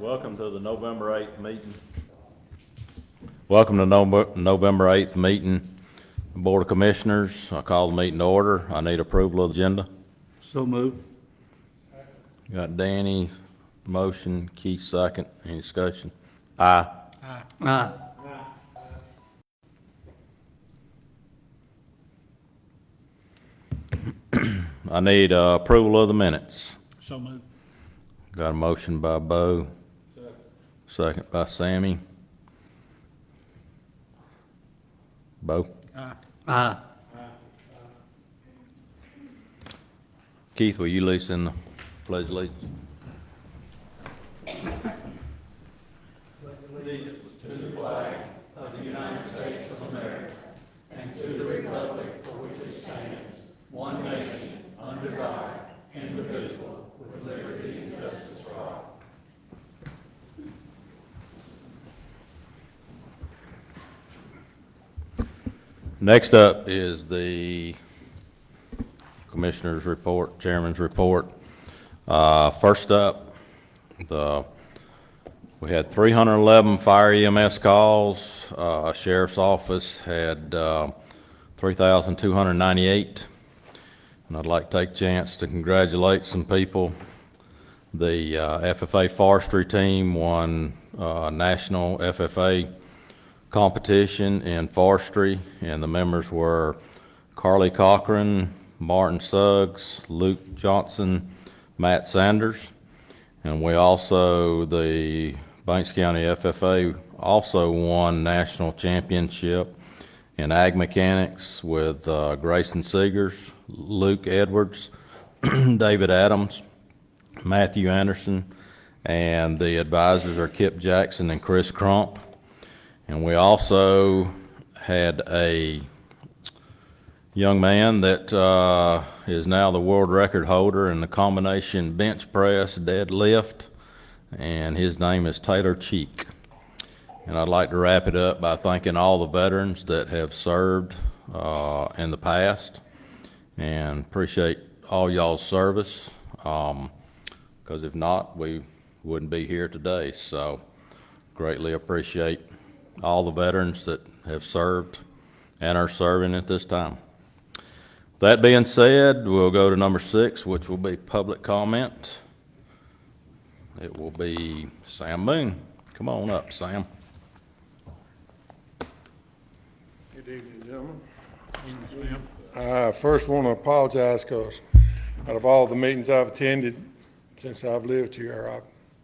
Welcome to the November 8th meeting. Welcome to November 8th meeting, Board of Commissioners. I call the meeting to order. I need approval of the agenda. So moved. Got Danny, motion, Keith second. Any discussion? Aye. Aye. I need approval of the minutes. So moved. Got a motion by Bo. Second by Sammy. Bo? Aye. Keith, will you lead us in the pledge of allegiance? Next up is the Commissioner's report, Chairman's report. First up, we had 311 fire EMS calls. Sheriff's Office had 3,298. And I'd like to take a chance to congratulate some people. The FFA forestry team won national FFA competition in forestry, and the members were Carly Cochran, Martin Suggs, Luke Johnson, Matt Sanders. And we also, the Banks County FFA also won national championship in ag mechanics with Grayson Seegers, Luke Edwards, David Adams, Matthew Anderson, and the advisors are Kip Jackson and Chris Crump. And we also had a young man that is now the world record holder in the combination bench press deadlift, and his name is Taylor Cheek. And I'd like to wrap it up by thanking all the veterans that have served in the past, and appreciate all y'all's service, because if not, we wouldn't be here today. So greatly appreciate all the veterans that have served and are serving at this time. That being said, we'll go to number 6, which will be public comment. It will be Sam Moon. Come on up, Sam. Good evening, gentlemen. I first want to apologize because out of all the meetings I've attended since I've lived here, I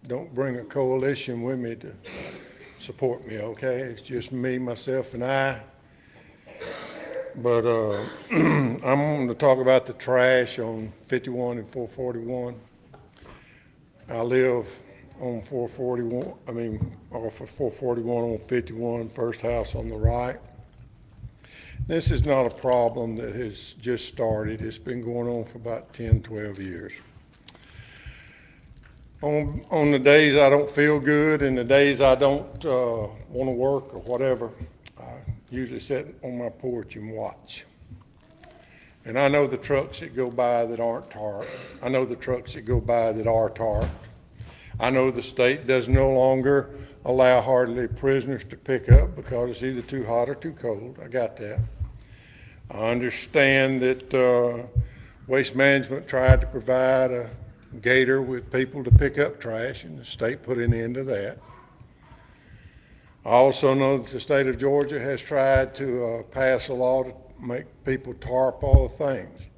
don't bring a coalition with me to support me, okay? It's just me, myself, and I. But I'm going to talk about the trash on 51 and 441. I live on 441, off of 441 on 51, first house on the right. This is not a problem that has just started. It's been going on for about 10, 12 years. On the days I don't feel good and the days I don't want to work or whatever, I usually sit on my porch and watch. And I know the trucks that go by that aren't tarped. I know the trucks that go by that are tarped. I know the state does no longer allow hardly prisoners to pick up because it's either too hot or too cold. I got that. I understand that Waste Management tried to provide a gator with people to pick up trash, and the state put an end to that. I also know that the state of Georgia has tried to pass a law to make people tarp all the things.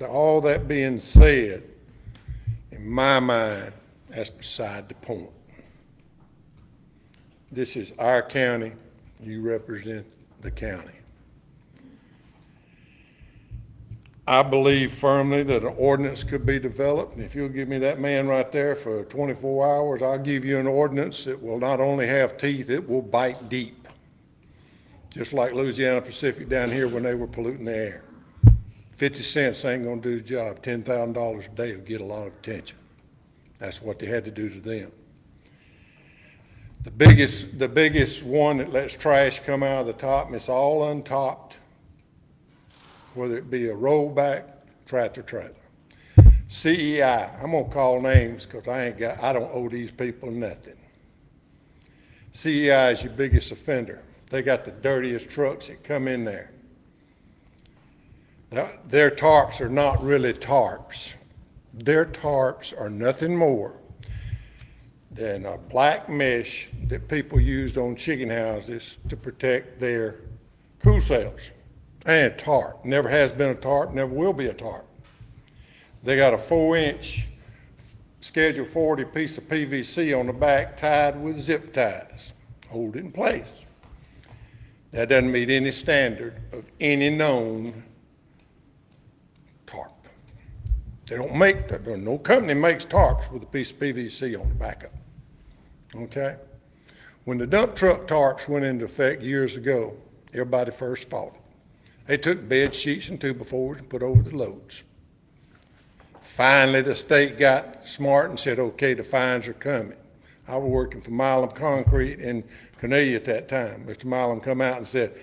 All that being said, in my mind, that's beside the point. This is our county. You represent the county. I believe firmly that an ordinance could be developed, and if you'll give me that man right there for 24 hours, I'll give you an ordinance that will not only have teeth, it will bite deep. Just like Louisiana Pacific down here when they were polluting the air. 50 cents ain't gonna do the job. $10,000 a day will get a lot of attention. That's what they had to do to them. The biggest one that lets trash come out of the top, and it's all untopped, whether it be a rollback, tractor. CEI, I'm gonna call names because I don't owe these people nothing. CEI is your biggest offender. They got the dirtiest trucks that come in there. Their tarps are not really tarps. Their tarps are nothing more than a black mesh that people used on chicken houses to protect their cool cells. And a tarp. Never has been a tarp, never will be a tarp. They got a 4-inch Schedule 40 piece of PVC on the back tied with zip ties. Hold it in place. That doesn't meet any standard of any known tarp. They don't make, no company makes tarps with a piece of PVC on the back of them. Okay? When the dump truck tarps went into effect years ago, everybody first fought it. They took bed sheets and 2x4s and put over the loads. Finally, the state got smart and said, okay, the fines are coming. I was working for Milam Concrete in Cornelia at that time. Mr. Milam come out and said,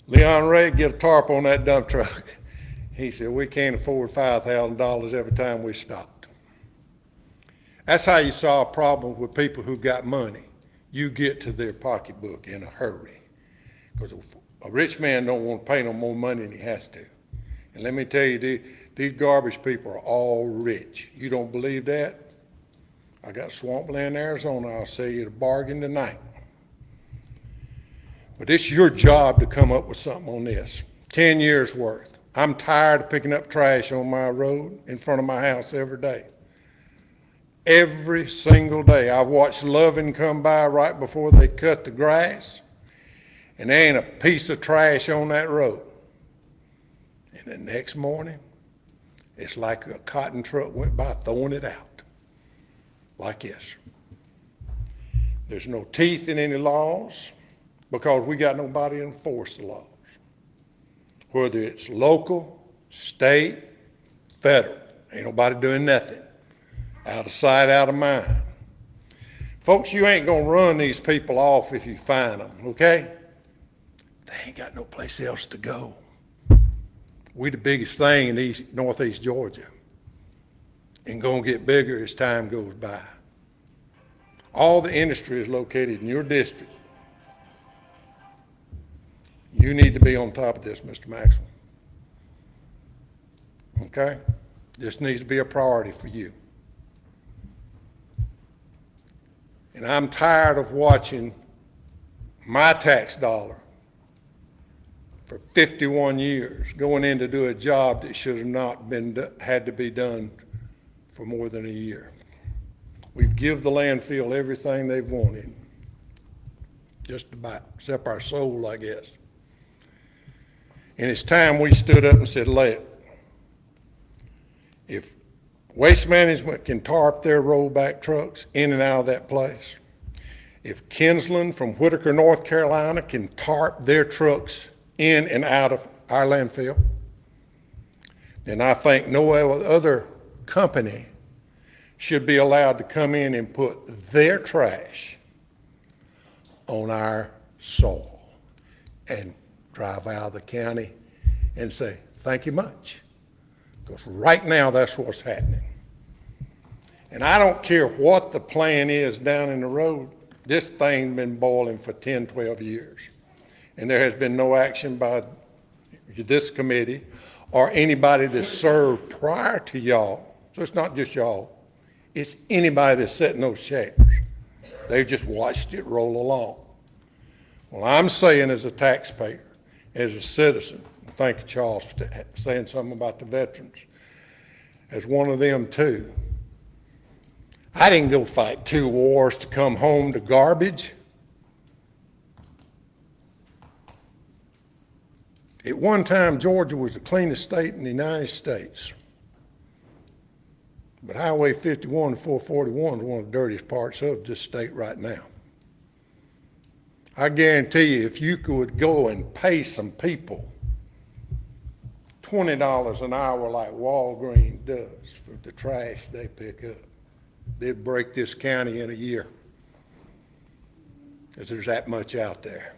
Leon Ray, get a tarp on that dump truck. He said, we can't afford $5,000 every time we stopped. That's how you solve problems with people who got money. You get to their pocketbook in a hurry. Because a rich man don't want to pay no more money than he has to. And let me tell you, these garbage people are all rich. You don't believe that? I got swampland, Arizona. I'll sell you the bargain tonight. But it's your job to come up with something on this. 10 years worth. I'm tired of picking up trash on my road in front of my house every day. Every single day. I've watched Loving come by right before they cut the grass, and there ain't a piece of trash on that road. And the next morning, it's like a cotton truck went by throwing it out, like this. There's no teeth in any laws because we got nobody to enforce the laws. Whether it's local, state, federal, ain't nobody doing nothing. Out of sight, out of mind. Folks, you ain't gonna run these people off if you find them, okay? They ain't got no place else to go. We the biggest thing in northeast Georgia, and gonna get bigger as time goes by. All the industry is located in your district. You need to be on top of this, Mr. Maxwell. Okay? This needs to be a priority for you. And I'm tired of watching my tax dollar for 51 years going in to do a job that should have not been had to be done for more than a year. We've given the landfill everything they've wanted, just about, except our soul, I guess. And it's time we stood up and said, if Waste Management can tarp their rollback trucks in and out of that place, if Kinsland from Whitaker, North Carolina can tarp their trucks in and out of our landfill, then I think no other company should be allowed to come in and put their trash on our soil and drive out of the county and say, thank you much. Because right now that's what's happening. And I don't care what the plan is down in the road, this thing's been boiling for 10, 12 years. And there has been no action by this committee or anybody that served prior to y'all. So it's not just y'all. It's anybody that's sitting in those chairs. They've just watched it roll along. Well, I'm saying as a taxpayer, as a citizen, thank you, Charles, for saying something about the veterans, as one of them too. I didn't go fight 2 wars to come home to garbage. At one time, Georgia was the cleanest state in the United States. But Highway 51 and 441 is one of the dirtiest parts of this state right now. I guarantee you, if you could go and pay some people $20 an hour like Walgreens does for the trash they pick up, they'd break this county in a year, because there's that much out there.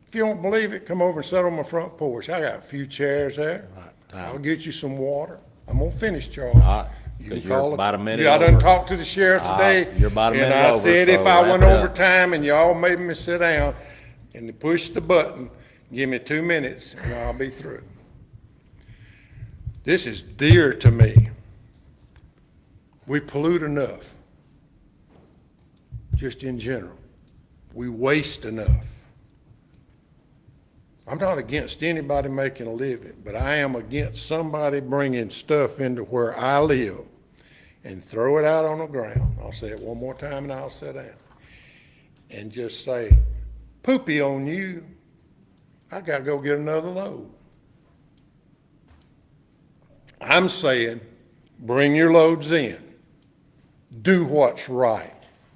If you don't believe it, come over and sit on my front porch. I got a few chairs there. I'll get you some water. I'm gonna finish, Charles. All right, You 'cause can you're call about a minute Yeah, I done over. talked to the sheriff today. You're about a minute And I over, said if so I wrap went it up. over time and y'all made me sit down and they push the button, give me 2 minutes and I'll be through. This is dear to me. We pollute enough, just in general. We waste enough. I'm not against anybody making a living, but I am against somebody bringing stuff into where I live and throw it out on the ground. I'll say it one more time and I'll sit down. And just say, poopy on you, I gotta go get another load. I'm saying, bring your loads in. Do what's right,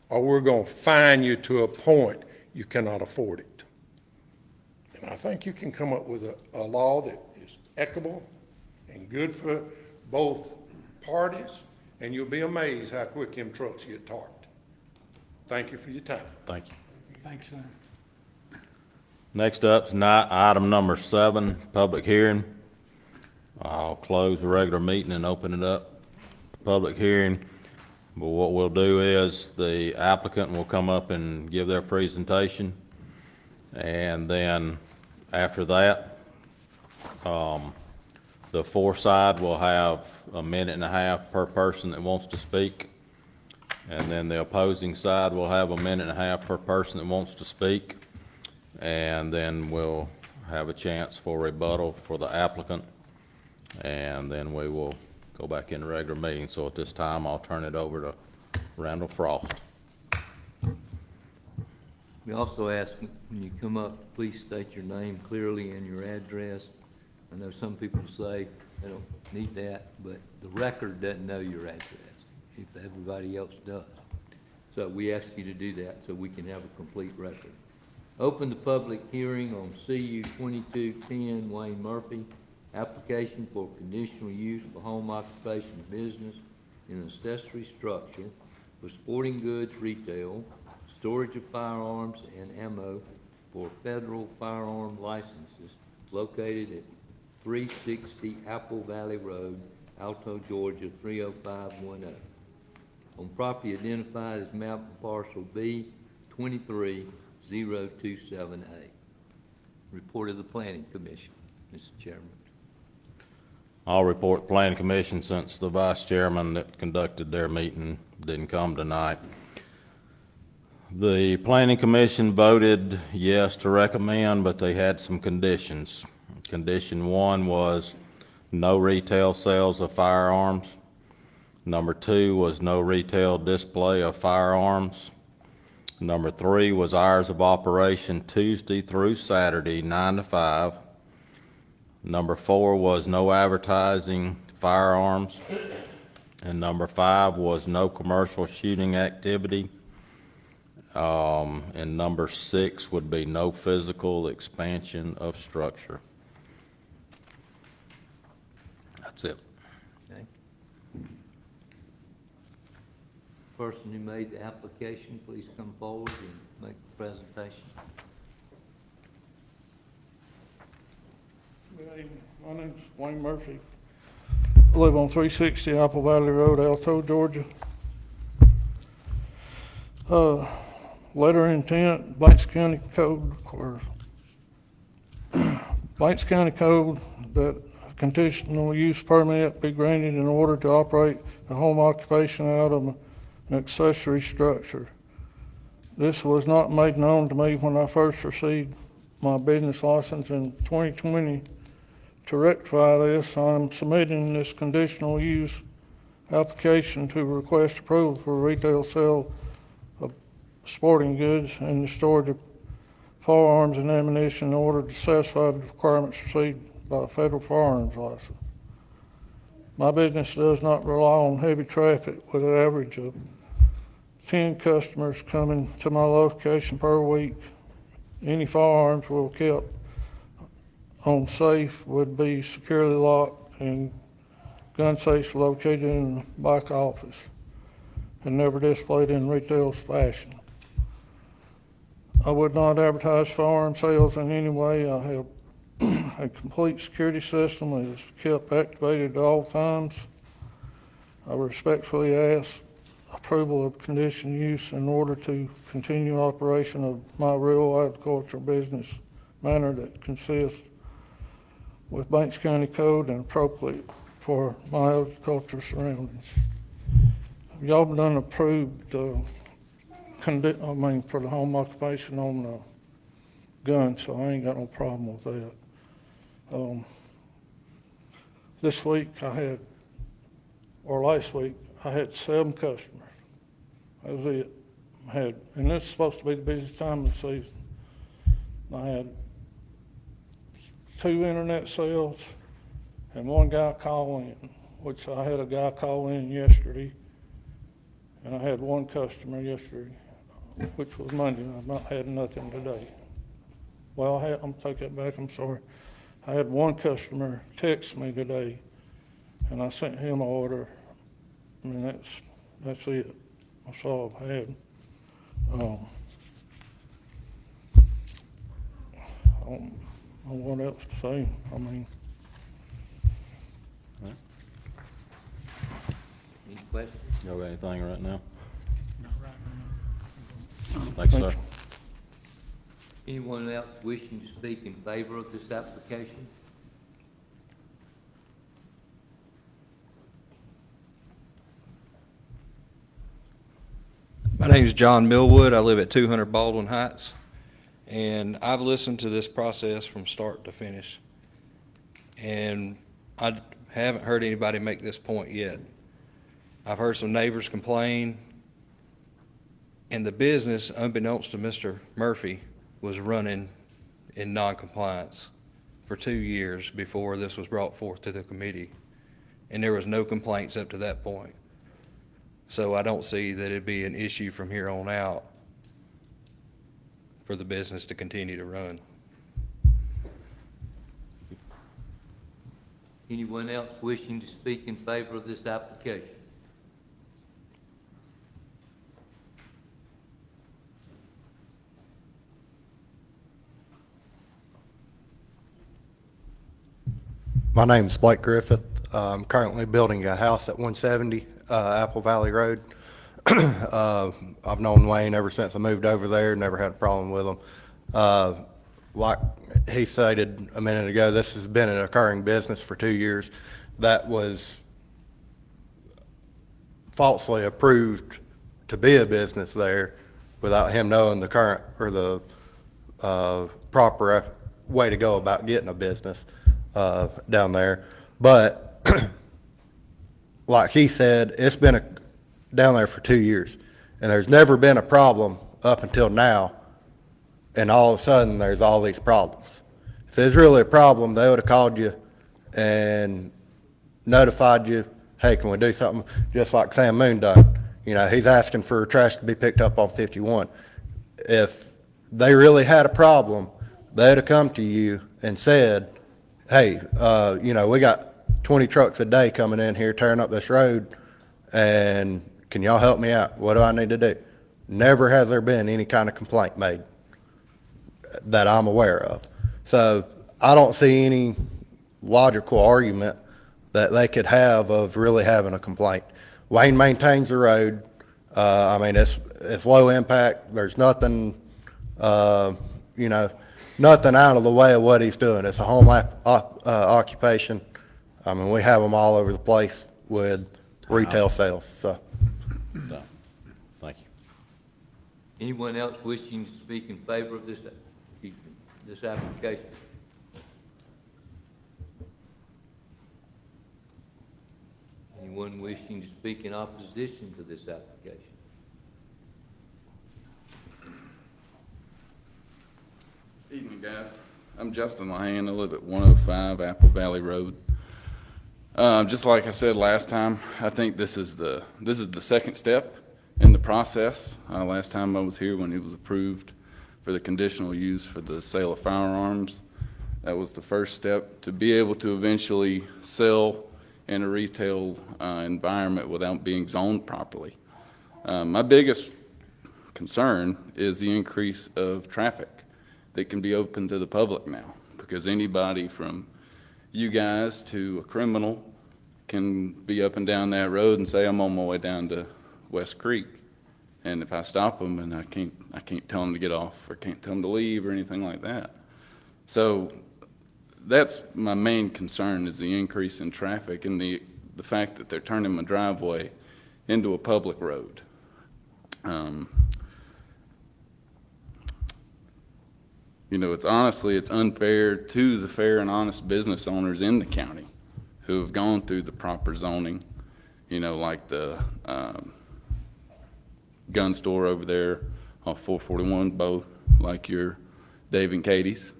or we're gonna fine you to a point you cannot afford it. And I think you can come up with a law that is equitable and good for both parties, and you'll be amazed how quick them trucks get tarped. Thank you for your time. Thank you. Thanks, sir. Next up's item number 7, public hearing. I'll close the regular meeting and open it up to public hearing. But what we'll do is the applicant will come up and give their presentation. And then after that, the for side will have a minute and a half per person that wants to speak. And then the opposing side will have a minute and a half per person that wants to speak. And then we'll have a chance for rebuttal for the applicant. And then we will go back in the regular meeting. So at this time, I'll turn it over to Randall Frost. We also ask when you come up, please state your name clearly and your address. I know some people say they don't need that, but the record doesn't know your address, if everybody else does. So we ask you to do that so we can have a complete record. Open the public hearing on CU 2210 Wayne Murphy, application for conditional use for home occupation business in an accessory structure for sporting goods retail, storage of firearms and ammo for federal firearm licenses located at 360 Apple Valley Road, Alto, Georgia 30510. On property identified as map parcel B 23027A. Report of the Planning Commission, Mr. Chairman. I'll report the planning commission since the vice chairman that conducted their meeting didn't come tonight. The planning commission voted yes to recommend, but they had some conditions. Condition 1 was no retail sales of firearms. Number 2 was no retail display of firearms. Number 3 was hours of operation Tuesday through Saturday, 9 to 5. Number 4 was no advertising firearms. And number 5 was no commercial shooting activity. And number 6 would be no physical expansion of structure. That's it. Okay. Person who made the application, please come forward and make the presentation. Good evening. My name's Wayne Murphy. I live on 360 Apple Valley Road, Alto, Georgia. Letter of intent, Banks County Code requires Banks County Code that a conditional use permit be granted in order to operate a home occupation out of an accessory structure. This was not made known to me when I first received my business license in 2020. To rectify this, I'm submitting this conditional use application to request approval for retail sale of sporting goods and the storage of firearms and ammunition in order to satisfy the requirements received by a federal firearms license. My business does not rely on heavy traffic with an average of 10 customers coming to my location per week. Any firearms will be kept on safe, would be securely locked, and gun safes located in the back office and never displayed in retail fashion. I would not advertise firearm sales in any way. I have A complete security system is kept activated at all times. I respectfully ask approval of conditional use in order to continue operation of my rural agricultural business manner that consists with Banks County Code and appropriate for my agricultural surroundings. Y'all done approved, for the home occupation on the gun, so I ain't got no problem with that. This week last week, I had 7 customers. That was it. And this is supposed to be the busiest time of the season. I had 2 internet sales and 1 guy call in, which I had a guy call in yesterday, and I had 1 customer yesterday, which was Monday, and I've not had nothing today. Well, I'm take that back, I'm sorry. I had 1 customer text me today, and I sent him an order. I mean, that's it. That's all I've had. I don't know what else to say. I mean, Any questions? Y'all got anything right now? Not right now. Thanks, Thank sir. you. Anyone else wishing to speak in favor of this application? My name is John Millwood. I live at 200 Baldwin Heights, and I've listened to this process from start to finish, and I haven't heard anybody make this point yet. I've heard some neighbors complain, and the business, unbeknownst to Mr. Murphy, was running in non-compliance for 2 years before this was brought forth to the committee, and there was no complaints up to that point. So I don't see that it'd be an issue from here on out for the business to continue to run. Anyone else wishing to speak in favor of this application? My name is Blake Griffith. I'm currently building a house at 170 Apple Valley Road. I've known Wayne ever since I moved over there, never had a problem with him. Like he stated a minute ago, this has been an occurring business for 2 years. That was falsely approved to be a business there without him knowing the current or the proper way to go about getting a business down there. But like he said, it's been down there for 2 years, and there's never been a problem up until now, and all of a sudden there's all these problems. If there's really a problem, they would have called you and notified you, hey, can we do something, just like Sam Moon done. You know, he's asking for trash to be picked up on 51. If they really had a problem, they'd have come to you and said, hey, you know, we got 20 trucks a day coming in here tearing up this road, and can y'all help me out? What do I need to do? Never has there been any kind of complaint made that I'm aware of. So I don't see any logical argument that they could have of really having a complaint. Wayne maintains the road. I mean, it's low impact. There's nothing, you know, nothing out of the way of what he's doing. It's a home occupation. I mean, we have them all over the place with retail sales, so. So, thank you. Anyone else wishing to speak in favor of this application? Anyone wishing to speak in opposition to this application? Evening, guys. I'm Justin Lehane. I live at 105 Apple Valley Road. Just like I said last time, I think this is the second step in the process. Last time I was here when it was approved for the conditional use for the sale of firearms. That was the first step to be able to eventually sell in a retail environment without being zoned properly. My biggest concern is the increase of traffic that can be open to the public now, because anybody from you guys to a criminal can be up and down that road and say, I'm on my way down to West Creek. And if I stop them and I can't tell them to get off or can't tell them to leave or anything like that. So that's my main concern, is the increase in traffic and the fact that they're turning my driveway into a public road. You know, it's unfair to the fair and honest business owners in the county who have gone through the proper zoning, you know, like the gun store over there off 441, both like your Dave and Katie's.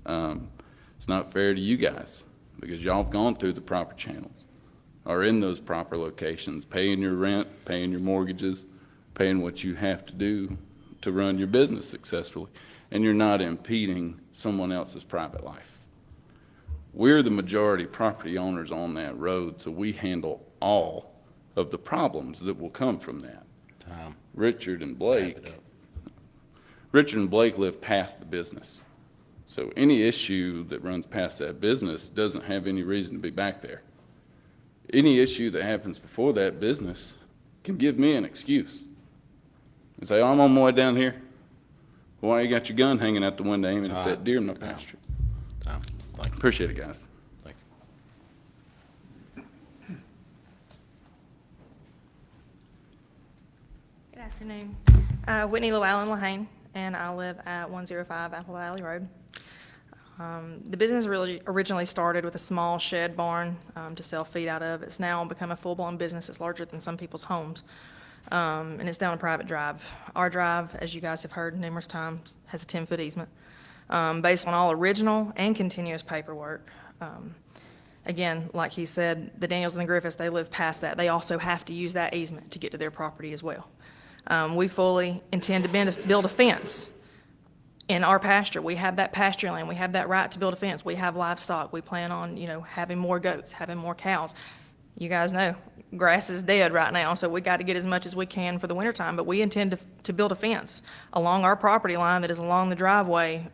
It's not fair to you guys because y'all have gone through the proper channels, are in those proper locations, paying your rent, paying your mortgages, paying what you have to do to run your business successfully, and you're not impeding someone else's private life. We're the majority property owners on that road, so we handle all of the problems that will come from that. Richard and Blake live past the business. So any issue that runs past that business doesn't have any reason to be back there. Any issue that happens before that business can give me an excuse and say, oh, I'm on my way down here. Well, why you got your gun hanging out the window aiming at that deer in my pasture? Thank you. Appreciate it, guys. Thank you. Good afternoon. Whitney Llewellyn Lahane, and I live at 105 Apple Valley Road. The business really originally started with a small shed barn to sell feed out of. It's now become a full-blown business. It's larger than some people's homes, and it's down a private drive. Our drive, as you guys have heard numerous times, has a 10-foot easement based on all original and continuous paperwork. Again, like he said, the Daniels and the Griffiths, they live past that. They also have to use that easement to get to their property as well. We fully intend to build a fence in our pasture. We have that pasture land. We have that right to build a fence. We have livestock. We plan on, having more goats, having more cows. You guys know, grass is dead right now, so we got to get as much as we can for the wintertime, but we intend to build a fence along our property line that is along the driveway,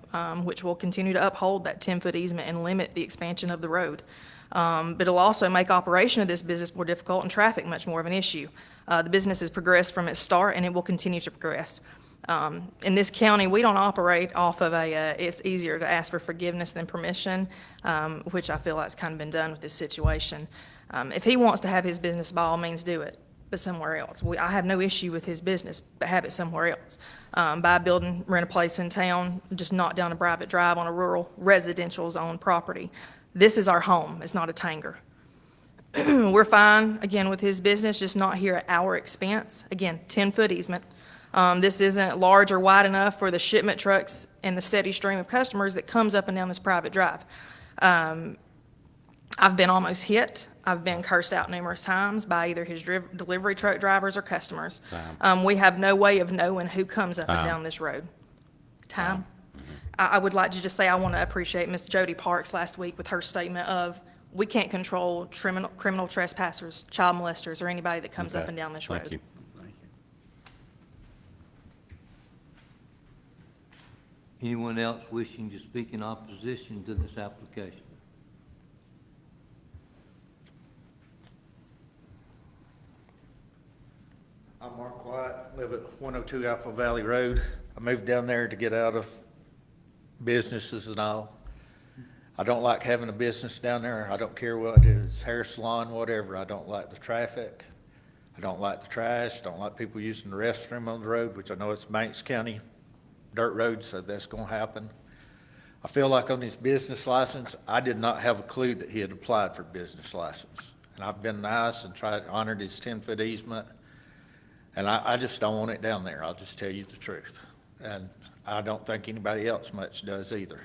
which will continue to uphold that 10-foot easement and limit the expansion of the road. But it'll also make operation of this business more difficult and traffic much more of an issue. The business has progressed from its start, and it will continue to progress. In this county, we don't operate off of it's easier to ask for forgiveness than permission, which I feel like has kind of been done with this situation. If he wants to have his business, by all means do it, but somewhere else. I have no issue with his business, but have it somewhere else. Buy a building, rent a place in town, just not down a private drive on a rural residential zone property. This is our home. It's not a tanger. We're fine, again, with his business, just not here at our expense. Again, 10-foot easement. This isn't large or wide enough for the shipment trucks and the steady stream of customers that comes up and down this private drive. I've been almost hit. I've been cursed out numerous times by either his delivery truck drivers or customers. We have no way of knowing who comes up and down this road. Time. I would like to just say I want to appreciate Miss Jody Parks last week with her statement of, we can't control criminal trespassers, child molesters, or anybody that comes up and down this road. Thank you. Anyone else wishing to speak in opposition to this application? I'm Mark White, live at 102 Apple Valley Road. I moved down there to get out of businesses and all. I don't like having a business down there. I don't care what it is, hair salon, whatever. I don't like the traffic. I don't like the trash. Don't like people using the restroom on the road, which I know it's Banks County dirt road, so that's going to happen. I feel like on his business license, I did not have a clue that he had applied for a business license. And I've been nice and tried to honor his 10-foot easement. And I just don't want it down there. I'll just tell you the truth. And I don't think anybody else much does either.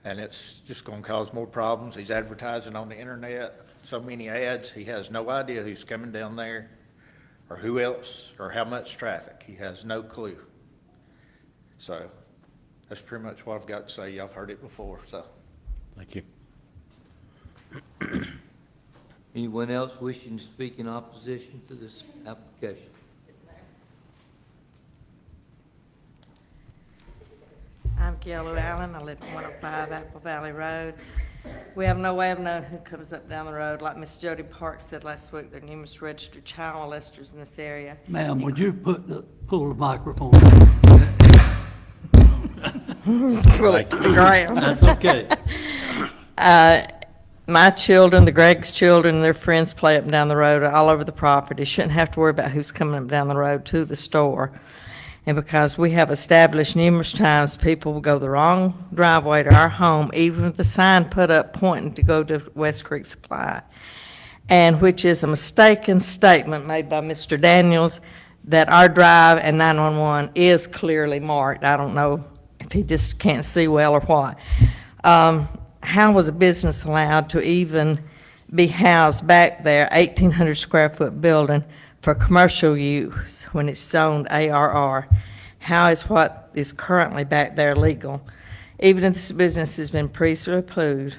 And it's just going to cause more problems. He's advertising on the internet, so many ads. He has no idea who's coming down there or who else or how much traffic. He has no clue. So that's pretty much what I've got to say. Y'all have heard it before, so. Thank you. Anyone else wishing to speak in opposition to this application? I'm Gail Allen. I live at 105 Apple Valley Road. We have no way of knowing who comes up down the road. Like Miss Jody Parks said last week, there are numerous registered child molesters in this area. Ma'am, would you pull the microphone? Pull it to the ground. That's okay. My children, the Greg's children, and their friends play up and down the road all over the property. Shouldn't have to worry about who's coming up down the road to the store. And because we have established numerous times people will go the wrong driveway to our home, even with the sign put up pointing to go to West Creek Supply, and which is a mistaken statement made by Mr. Daniels that our drive and 911 is clearly marked. I don't know if he just can't see well or what. How was a business allowed to even be housed back there, 1,800 square foot building, for commercial use when it's zoned ARR? How is what is currently back there legal? Even if this business has been previously approved,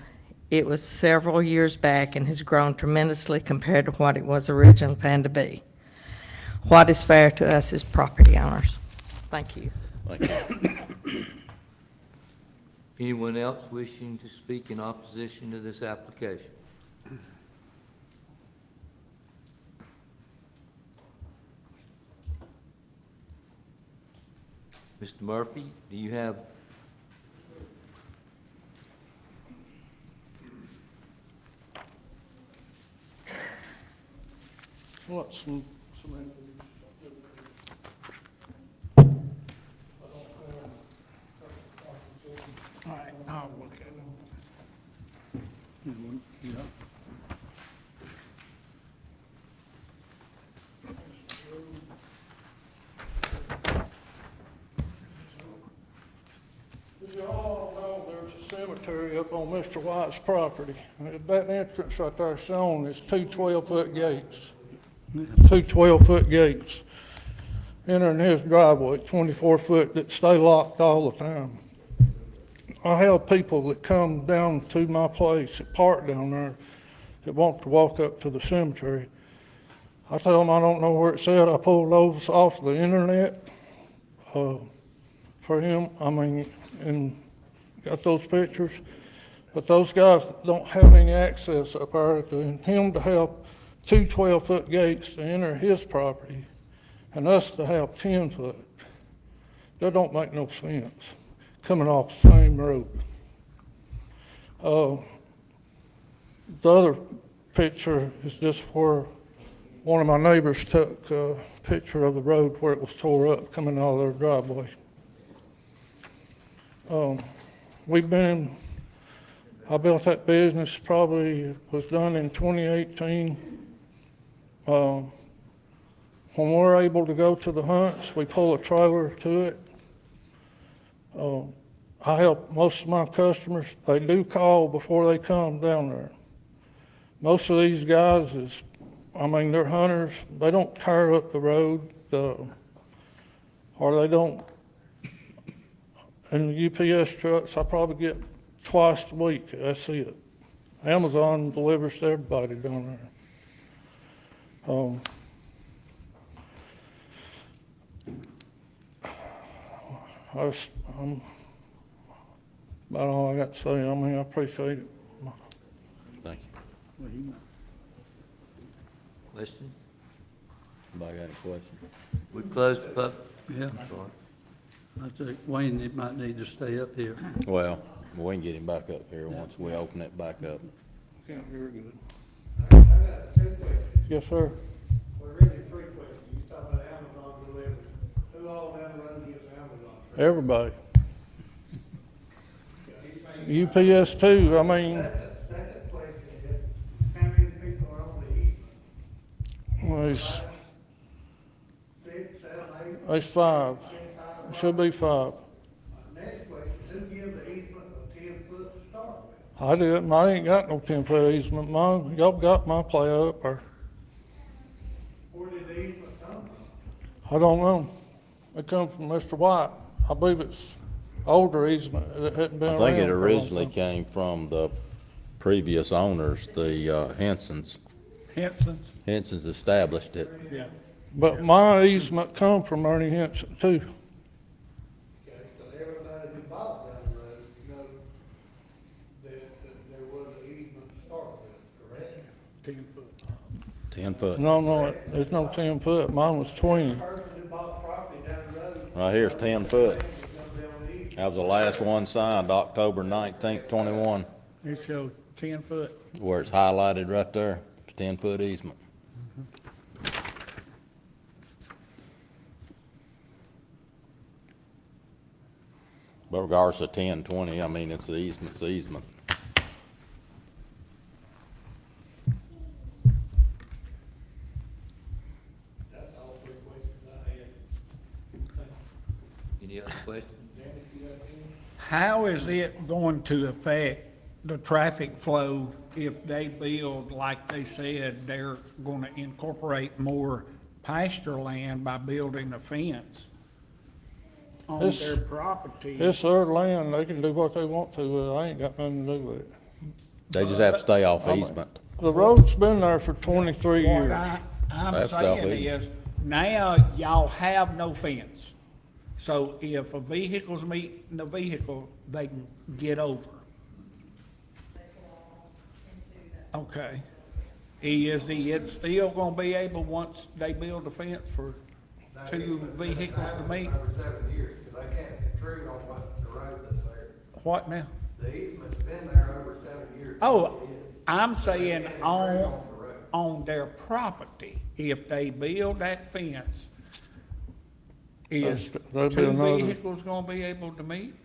it was several years back and has grown tremendously compared to what it was originally planned to be. What is fair to us as property owners? Thank you. Thank you. Anyone else wishing to speak in opposition to this application? Mr. Murphy, do you have? What, some All right, I'll look at it. Yeah. As you all know, there's a cemetery up on Mr. White's property. That entrance right there shown is two 12-foot gates. Two 12-foot gates entering his driveway, 24-foot, that stay locked all the time. I have people that come down to my place, that park down there, that want to walk up to the cemetery. I tell them I don't know where it's at. I pulled those off the internet for him. I mean, and got those pictures. But those guys don't have any access up there. And him to have two 12-foot gates to enter his property and us to have 10-foot, that don't make no sense, coming off the same road. The other picture is just where one of my neighbors took a picture of the road where it was tore up coming out of their driveway. I built that business, probably was done in 2018. When we're able to go to the hunts, we pull a trailer to it. I help most of my customers, they do call before they come down there. Most of these guys they're hunters, they don't tear up the road, or they don't. In the UPS trucks, I probably get twice a week, that's it. Amazon delivers to everybody down there. I'm about all I got to say. I mean, I appreciate it. Thank you. Well, you- Question? Anybody got any questions? We close the public. Yeah, I think Wayne, it might need to stay up here. Well, we can get him back up here once we open it back up. Can't hear good. Yes, sir. Well, really, three questions. You talked about Amazon delivery. Who all down the road gets Amazon? Everybody. UPS too, I mean, Second question is, how many people are on the easement? well, it's, 6, 7, 8, it's 5. 10, 5? It should be 5. Next question, who gives the easement of 10 foot to start with? I didn't, I ain't got no 10-foot easement. Y'all got my play up, or, Where did the easement come from? I don't know. It come from Mr. White. I believe it's older easement that hadn't been I around. think it for a long originally time. came from the previous owners, the Hensons. Hampson's? Hensons established it. Yeah. But my easement come from Ernie Henson too. Okay, so everybody who bought that 10 foot. 10 foot. No, there's no 10 foot. Mine was 20. Person who bought the property down the road, Right here's 10 foot. was gonna be on the east. That was the last one signed, October 19th, 21, It showed 10 foot. where it's highlighted right there. It's 10-foot easement. But regardless of 10, 20, I mean, it's the easement's the easement. That's all three questions I had. Any other questions? How is it going to affect the traffic flow if they build, like they said, they're gonna incorporate more pasture land by building a fence on This- their property? It's their land. They can do what they want to with it. I ain't got nothing to do with it. They just have to stay off easement. The road's been there for 23 What years. I'm That's saying about it. is, now y'all have no fence. So if a vehicle's meeting the vehicle, they can get over. Okay. Is it still gonna be able, once they build a fence for two vehicles to meet? Over 7 years, because I can't intrude on what the road that's there. What now? The easement's been there over 7 years. Oh, I'm saying on their property, if they build that fence, is That'd be two another- vehicles gonna be able to meet?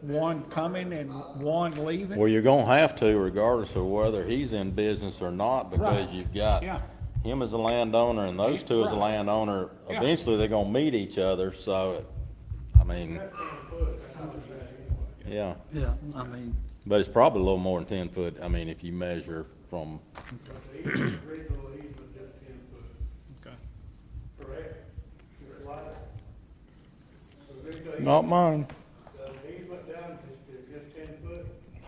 One coming and one leaving? Well, you're gonna have to regardless of whether he's in business or not, because Right. you've got Yeah. him as a landowner and those two as a Right. landowner. Yeah. Eventually, they're gonna meet each other, so, I mean, yeah. Yeah, I mean, But it's probably a little more than 10 foot, I mean, if you measure from, Original easement just 10 foot. Okay. Correct? You're right. The original Not mine. easement down is just 10 foot?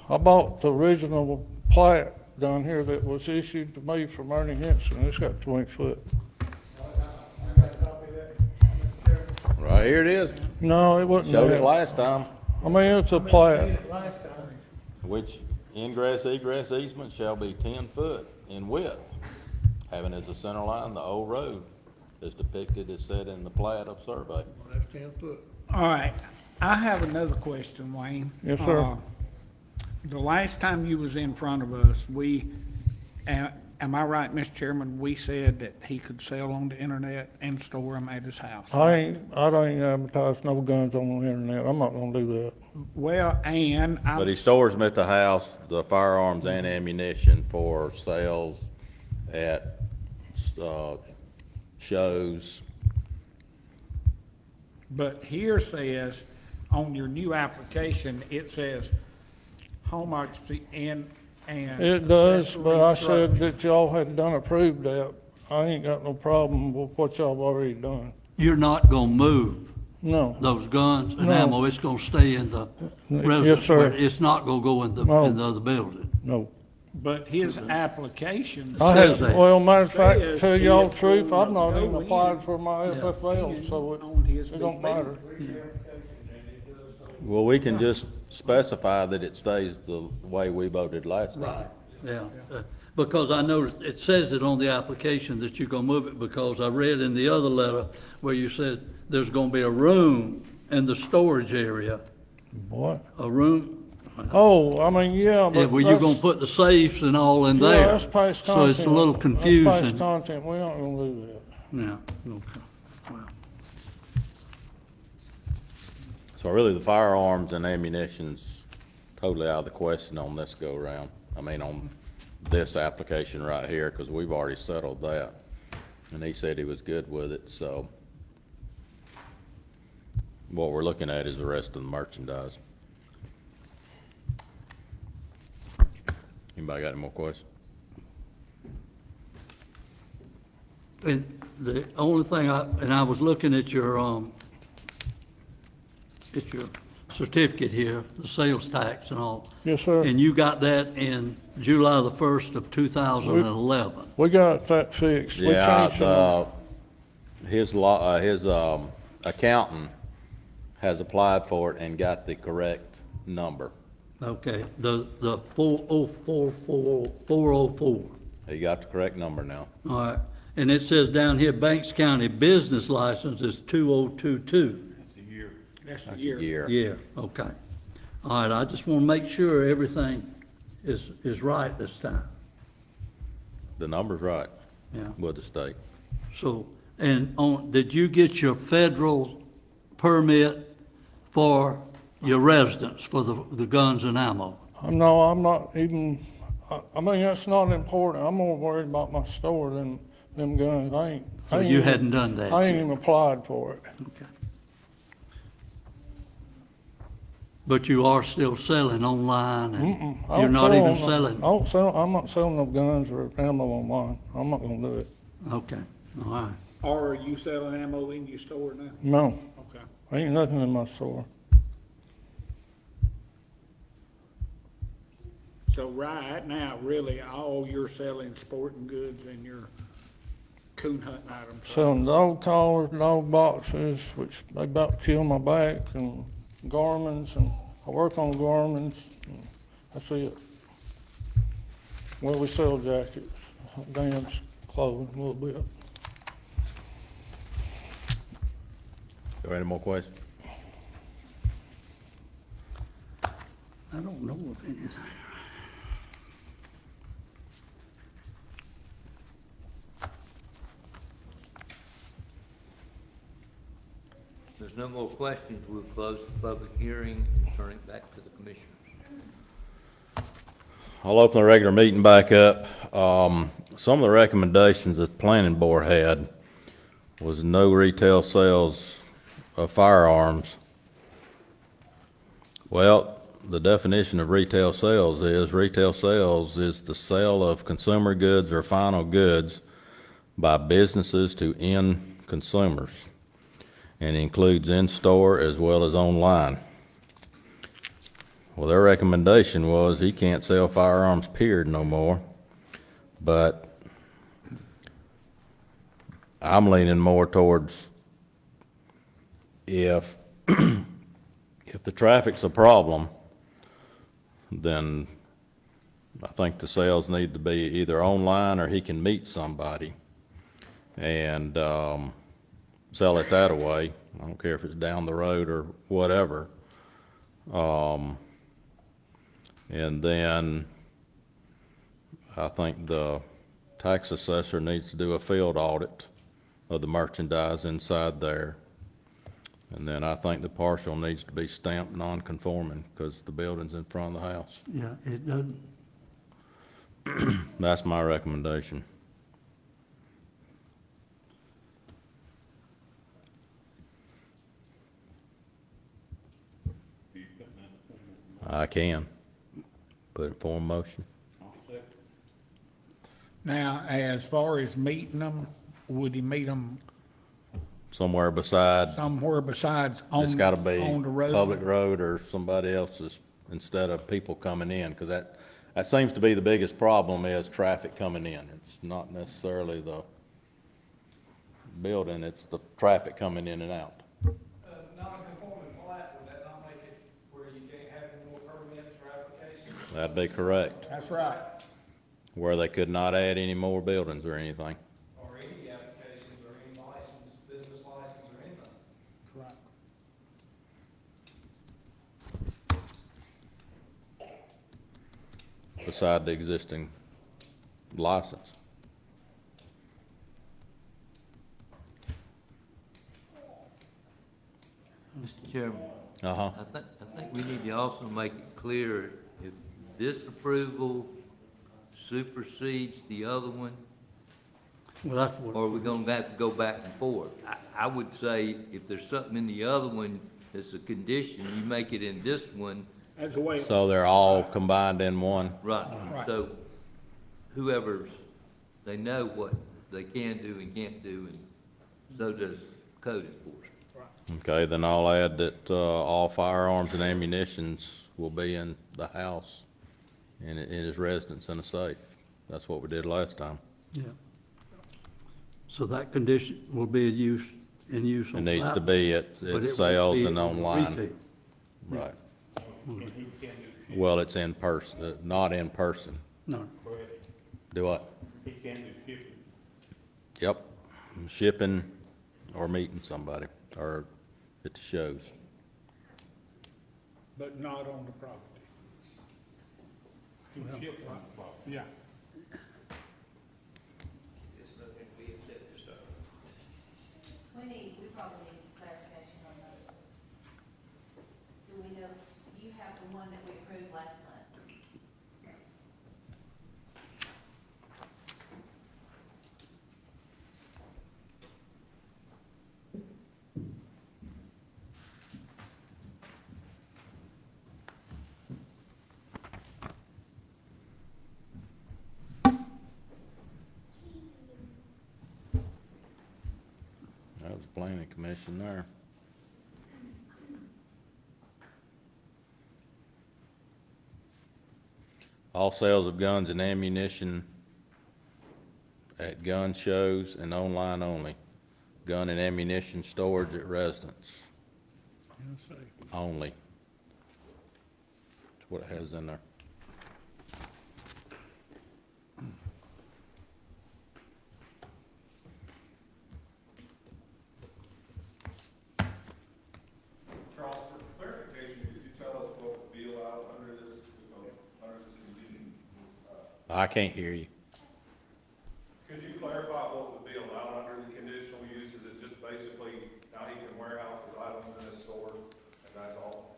I bought the original plat down here that was issued to me from Ernie Henson. It's got 20 foot. I got a copy of that, Mr. Chairman. right here it is. No, it wasn't Showed it that. last time, I mean, it's a plat. Last time. which ingress egress easement shall be 10 foot in width, having as a center line the old road as depicted as said in the plat of survey. That's 10 foot. All right, I have another question, Wayne. Yes, sir. The last time you was in front of us, am I right, Mr. Chairman, we said that he could sell on the internet and store them at his house? I ain't advertised no guns on the internet. I'm not gonna do that. Well, and But he stores them at the house, the firearms and ammunition for sales at, shows. But here says, on your new application, it says home occupancy and. It does, but I accessory said structure. that y'all had done approved that. I ain't got no problem with what y'all have already done. you're not gonna move No, those guns and No. ammo. It's gonna stay in the Yes, residence. sir. but It's not gonna go in No. the other building. no. But his application. I says had, that. well, matter of fact, Says tell y'all the if truth, I've you not go even in, applied for my FFL, in so on his it don't feet. matter. Well, we can just specify that it stays the way we voted last time. Right, yeah. Because I know it says it on the application that you're gonna move it, because I read in the other letter where you said there's gonna be a room in the storage area, What? a room, Oh, I mean, yeah, yeah, but where you're gonna that's, put the safes and all in yeah, there. that's past So content. it's a little That's confusing. past content, we aren't gonna do that. Yeah, okay, well, So really, the firearms and ammunition's totally out of the question on this go-around. I mean, on this application right here, because we've already settled that. And he said he was good with it, so what we're looking at is the rest of the merchandise. Anybody got any more questions? and the only thing I was looking at your certificate here, the sales tax and all. Yes, sir. And you got that in July the 1st of 2011. We got that fixed. We Yeah, changed it. his accountant has applied for it and got the correct number. Okay, the 404. You got the correct number now. All right, and it says down here, Banks County business license is 2022. That's the Year. Yeah, okay. All right, I just want to make sure everything is right this time, The number's right yeah. with the state. So, and did you get your federal permit for your residence, for the guns and ammo? No, I'm not even, I mean, that's not important. I'm more worried about my store than them guns. So you hadn't done that I ain't yet? even applied for it. Okay. But you are still selling online, and I you're don't not sell even on- selling? I'm not selling no guns or ammo online. I'm not gonna do it. Okay, all right. Or are you selling ammo in your store now? No, Okay. ain't nothing in my store. So right now, really, all you're selling sporting goods and your coon hunting items. right? Selling dog collars, dog boxes, which they about killed my back, and Garmins, and I work on Garmins, and that's it. Well, we sell jackets, dance clothing a little bit. Are there any more questions? I don't know of anything. If there's no more questions, we'll close the public hearing and turn it back to the commissioners. I'll open the regular meeting back up. Some of the recommendations that the planning board had was no retail sales of firearms. Well, the definition of retail sales is the sale of consumer goods or final goods by businesses to end consumers, and includes in-store as well as online. Well, their recommendation was he can't sell firearms, period, no more. But I'm leaning more towards if the traffic's a problem, then I think the sales need to be either online or he can meet somebody and sell it that way. I don't care if it's down the road or whatever. And then I think the tax assessor needs to do a field audit of the merchandise inside there. And then I think the partial needs to be stamped non-conforming because the building's in front of the house. Yeah, it doesn't, That's my recommendation. I can. Put it for a motion. Now, as far as meeting them, would he meet them Somewhere beside, somewhere besides it's gotta on be the road? public road or somebody else's instead of people coming in, because that seems to be the biggest problem is traffic coming in. It's not necessarily the building, it's the traffic coming in and out. Non-conforming plat, would that not make it where you can't have any more permits or applications? That'd be correct, That's right. where they could not add any more buildings or anything. Or any applications or any license, business license or anything? Right. Beside the existing license. Mr. Chairman, Uh-huh. I think we need to also make it clear if this approval supersedes the other one, well, that's what, or are we gonna have to go back and forth? I would say if there's something in the other one that's a condition, you make it in this one, That's the way, So they're all combined in one? right? Right. So whoever's, they know what they can do and can't do, and so does code enforcement. Okay, then I'll add that, all firearms and ammunitions will be in the house and in his residence in a safe. That's what we did last time. yeah. So that condition will be in use It on needs that, to be at but it won't sales be and on online. retail. Right. Well, it's in person, not in person. No, Do what? He can't do shipping. Yep, shipping or meeting somebody, or at the shows. But not on the property. He can ship on the property. Yeah. We probably need clarification on those. Do we know, you have the one that we approved last month? That was planning commission there. All sales of guns and ammunition at gun shows and online only. Gun and ammunition storage at residence only. That's what it has in there. Charles, for clarification, could you tell us what would be allowed under this, under this condition? I can't hear you. Could you clarify what would be allowed under the conditional use? Is it just basically now he can warehouse his items in his store and that's all?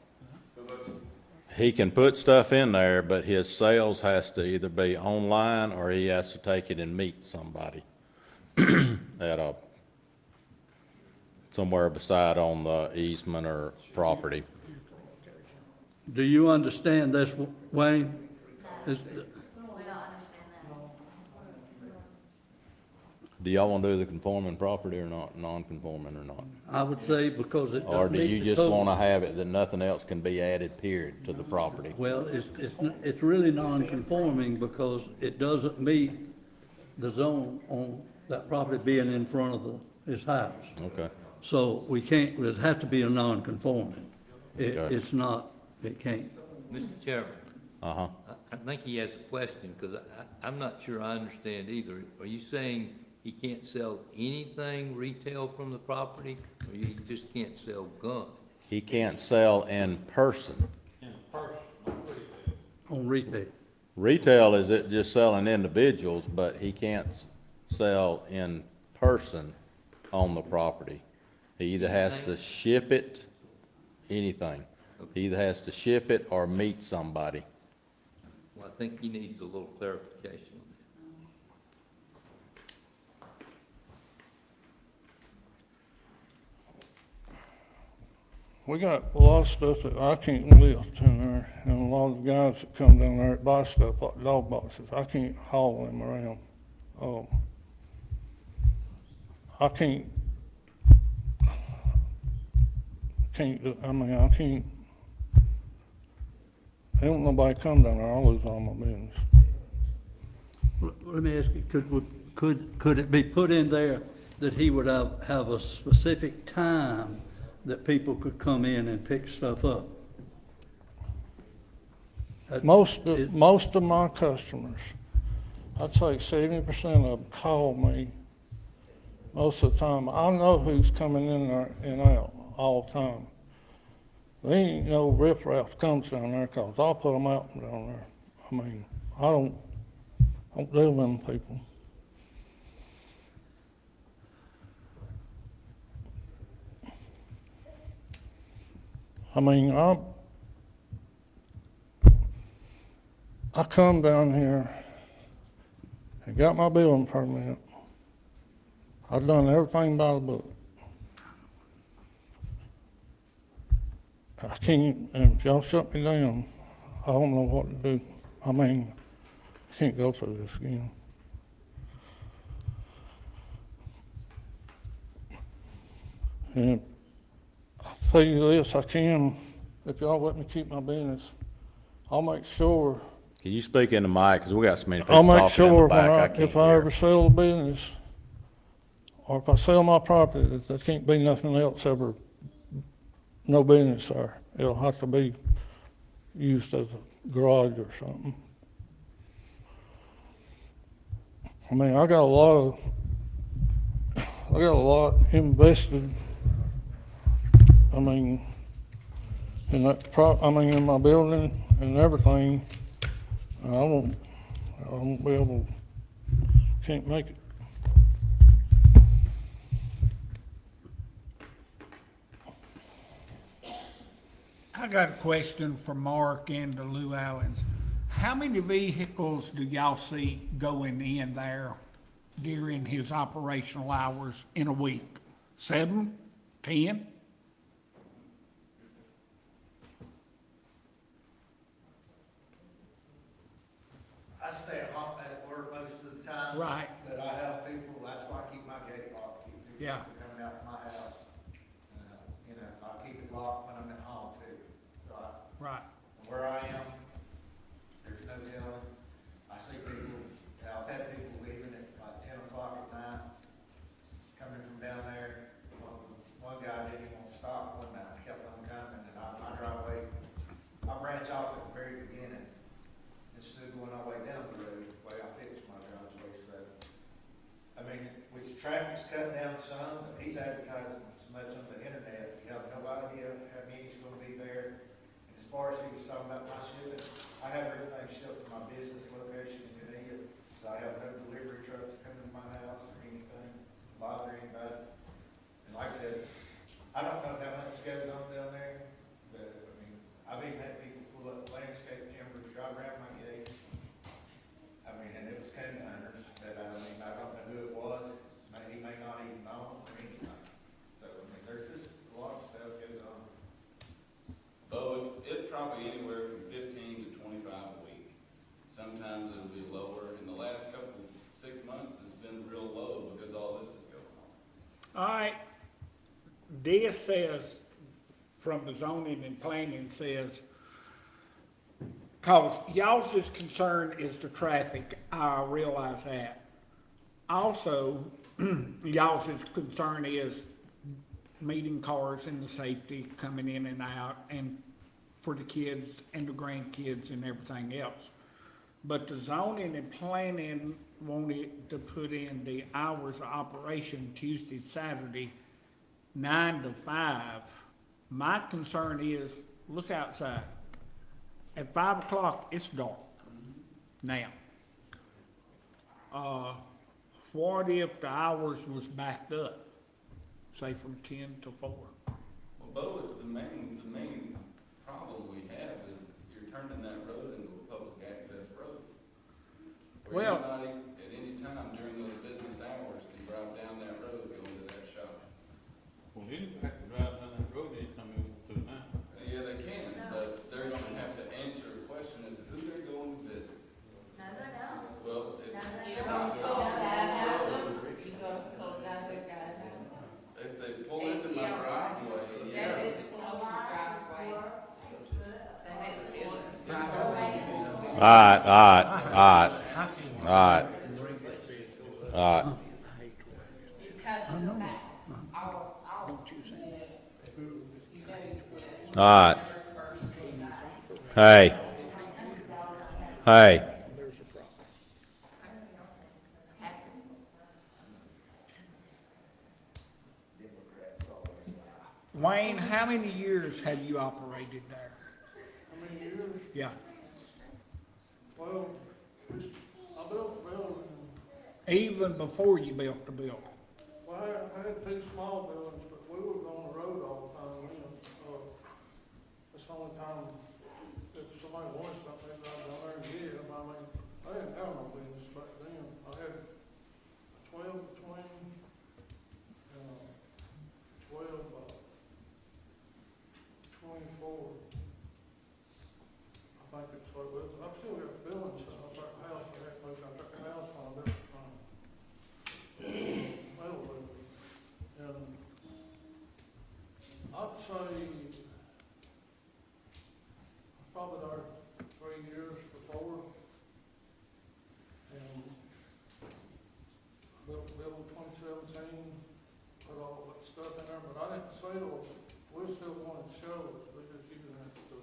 'Cause that's, He can put stuff in there, but his sales has to either be online or he has to take it and meet somebody at a, somewhere beside on the easement or property. Do you understand this, Wayne? Is- We don't understand that. Do y'all want to do the conforming property or not, non-conforming or not? I would say because it Or doesn't do meet you the just code. want to have it that nothing else can be added, period, to the property? Well, it's really non-conforming because it doesn't meet the zone on that property being in front of his house. Okay. So we can't, it has to be a non-conforming. Okay. It's not, it can't. Mr. Chairman, Uh-huh. I think he has a question, because I'm not sure I understand either. Are you saying he can't sell anything retail from the property, or he just can't sell guns? He can't sell in person. On retail. Retail is it just selling individuals, but he can't sell in person on the property. He either has to ship it, anything. He either has to ship it or meet somebody. Well, I think he needs a little clarification on We got a lot of stuff that I can't lift in there, and a lot of the guys that come down there that buy stuff like dog boxes, I can't haul them around. I can't, I can't, ain't nobody come down there, I'll lose all my business. Let me ask you, could it be put in there that he would have a specific time that people could come in and pick stuff up? Most of my customers, I'd say 70% of them call me most of the time. I know who's coming in there and out all the time. There ain't no riffraff comes down there, 'cause I'll put them out down there. I mean, I don't deal with them people. I mean, I come down here and got my building permit. I've done everything by the book. I can't, and if y'all shut me down, I don't know what to do. I mean, I can't go through this again. And I'll tell you this, I can, if y'all let me keep my business, I'll make sure, Can you speak in the mic, because we got so many I'll people make talking in sure the when back, I can't if I ever hear. sell a business, or if I sell my property, that there can't be nothing else ever, no business there. It'll have to be used as a garage or something. I mean, I got a lot invested, I mean, in that in my building and everything. And I won't be able, can't make it. I got a question for Mark and the Lou Allens. How many vehicles do y'all see going in there during his operational hours in a week? 7, 10? I stay at home at work most of the time. Right. But I have people, that's why I keep my gate locked, keep people Yeah. from coming out of my house. You know, I keep it locked when I'm at home too. So Right. where I am, there's no telling. I see people, I've had people leaving at like 10 o'clock at night, coming from down there. One guy didn't even want to stop one night, kept on coming, and my driveway, I branch off at the very beginning. Instead of going all the way down the road, the way I fix my driveway, so. I mean, which traffic's cutting down some, but he's advertising so much on the internet, you have no idea how many he's gonna be there. And as far as he was talking about my shipping, I have everything shipped to my business location in Canada, so I have no delivery trucks coming to my house or anything, bother anybody. And like I said, I don't know how much goes on down there, but, I mean, I've even had people pull up landscape timbers, drive around my gate. I mean, and it was coon hunters, but I mean, I don't know who it was, he may not even know them or anything. So, I mean, there's just a lot of stuff goes on. Bo, it's probably anywhere from 15 to 25 a week. Sometimes it'll be lower. In the last couple, 6 months, it's been real low because all this is going on. All right. This says, from the zoning and planning says, cause y'all's concern is the traffic, I realize that. Also, y'all's concern is meeting cars and the safety coming in and out and for the kids and the grandkids and everything else. But the zoning and planning wanted to put in the hours of operation Tuesday, Saturday, 9 to 5. My concern is, look outside. At 5 o'clock, it's dark now. What if the hours was backed up, say from 10 to 4? Well, Bo, it's the main problem we have is you're turning that road into a public access road. Where Well- anybody at any time during those business hours can drive down that road going to that shop. Well, anybody can drive down that road anytime they want to now. Yeah, they can, but they're gonna have to answer a question as to who they're going to visit. No, they don't. Well, if, You don't go down, you go down there, if they pull into my driveway, yeah. All right, all right, all right, all right, all right. All right. Hey. Hey. Wayne, how many years have you operated there? How many years? Yeah. Well, I built the building, Even before you built the building? well, I had 2 small buildings, but we was on the road all the time then. That's the only time if somebody wants something, they drive down there and get it. I mean, I didn't have no business back then. I had 12 between, 24. I think it's what it was. I've still got the building set up at the house. I took the house on a different time. Metal building. And I'd say probably there 3 years before. And built the building 2017, put all that stuff in there, but I didn't sell. We still wanted shows, we just using it to,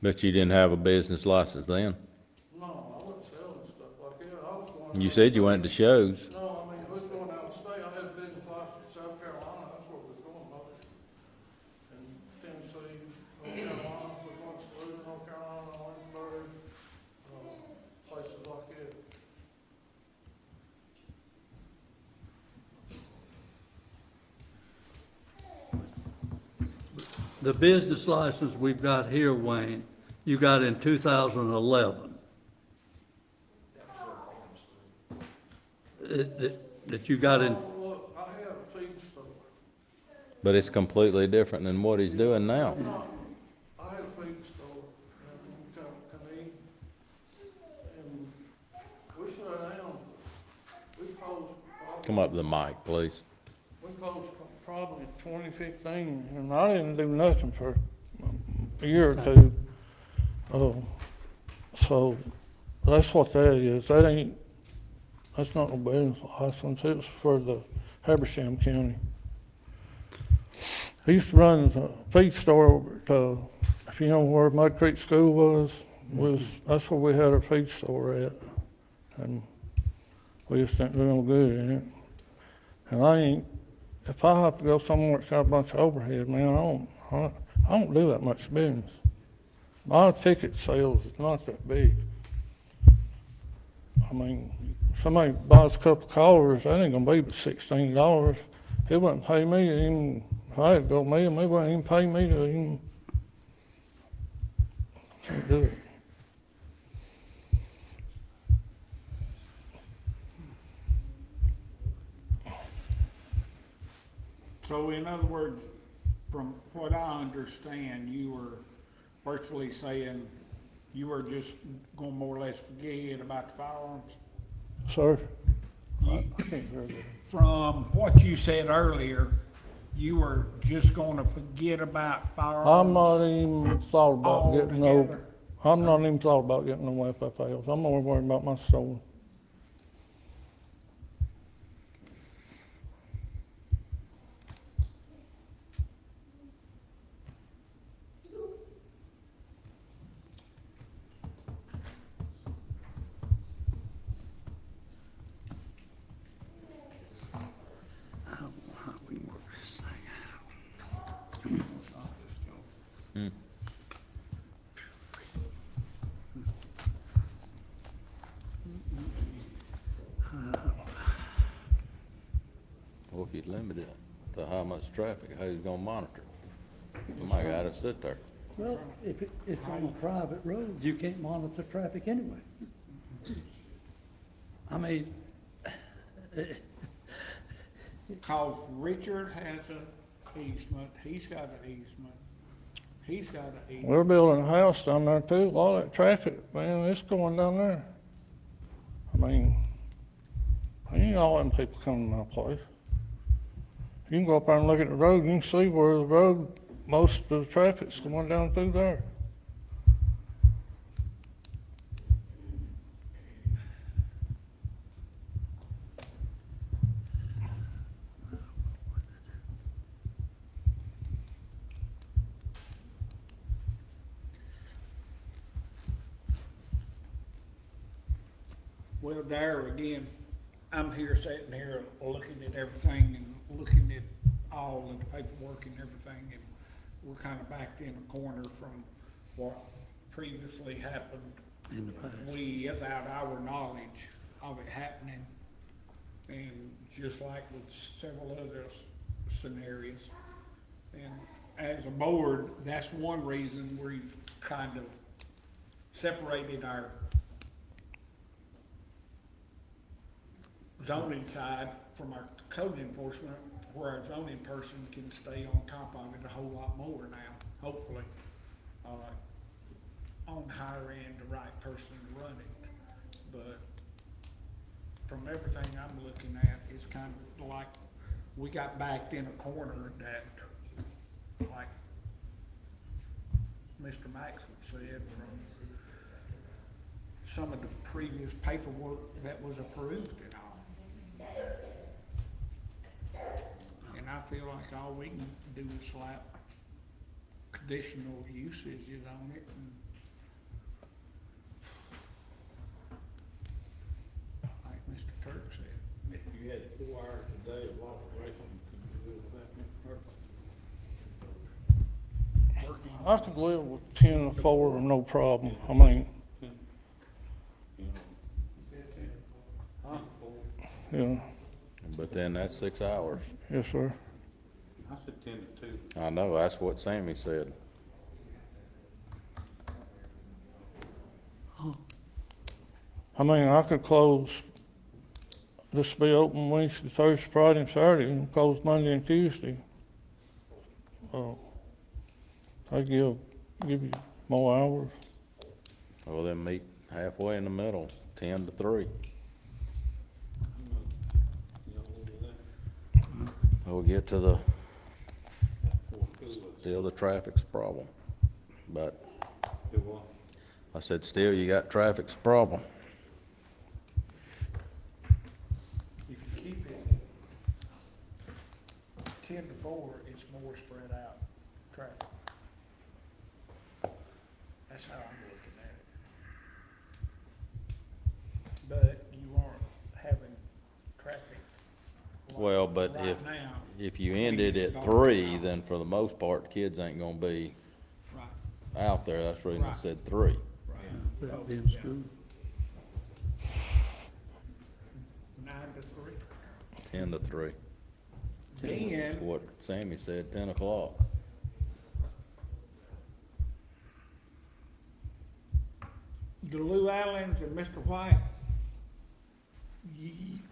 But you didn't have a business license then? no, I wasn't selling stuff like that. I was going You said you went to shows. No, I mean, we're going out of state. I had a business license in South Carolina, that's where we're going, but in Tennessee, North Carolina, we're going to Saluda, North Carolina, Orangeburg, places like that. The business license we've got here, Wayne, you got in 2011. That you got in, Oh, look, I had a feed store. But it's completely different than what he's doing now. I had a feed store, and come eat. And we shut down, we closed. Come up to the mic, please. We closed probably 2015, and I didn't do nothing for a year or two. So that's what that is. That's not a business license. It's for the Habersham County. I used to run the feed store over to, if you know where Mud Creek School was that's where we had our feed store at, and we just didn't do no good in it. And if I have to go somewhere that's got a bunch of overhead, man, I don't do that much business. My ticket sales is not that big. I mean, somebody buys a couple of collars, that ain't gonna be but $16. He wouldn't pay me to even, if I had to go meet him, he wouldn't even pay me to even, can't do it. So in other words, from what I understand, you were virtually saying you were just gonna more or less forget about the firearms? Sir? I can't hear you. From what you said earlier, you were just gonna forget about firearms? I'm not even thought about getting no, altogether? I'm not even thought about getting no FFLs. I'm more worried about my store. I don't know how we can work this thing Well, if you limit it to how much traffic, how you gonna monitor? Somebody gotta sit there. Well, if it's on a private road, you can't monitor traffic anyway. I mean, Cause Richard has an easement, he's got an easement, he's got an easement. We're building a house down there too. A lot of that traffic, man, it's going down there. I mean, ain't all them people coming to my place. You can go up there and look at the road, you can see where the road, most of the traffic's going down through there. Well, there again, I'm here sitting here looking at everything and looking at all of the paperwork and everything, and we're kind of backed in a corner from what previously happened. in the past. Without our knowledge of it happening, and just like with several other scenarios. And as a board, that's one reason we've kind of separated our zoning side from our code enforcement, where our zoning person can stay on top of it a whole lot more now, hopefully. On the higher end, the right person to run it. But from everything I'm looking at, it's kind of like we got backed in a corner that, like Mr. Maxwell said, from some of the previous paperwork that was approved and all. And I feel like all we can do is slap conditional usages on it and like had 4 hours a day of operation, could you live with that? Working, I could live with 10 to 4, no problem. I mean, yeah, But then that's 6 hours. yes, sir. I said 10 to 2. I know, that's what Sammy said. I mean, I could close, this be open Wednesday, Thursday, Friday, and Saturday, and close Monday and Tuesday. I give you more hours. Well, then meet halfway in the middle, 10 to 3. We'll get to the, still the traffic's a problem. But I said, still, you got traffic's a problem. If you keep it 10 to 4, it's more spread out traffic. That's how I'm looking at it. But you aren't having traffic. like Well, but right now. if you ended at 3, then for the most part, the kids ain't gonna be Right. out there. That's the reason I Right. said 3. Without being school. 9 to 3. 10 to 3. Then, What Sammy said, 10 o'clock. the Lou Allens and Mr. White. Can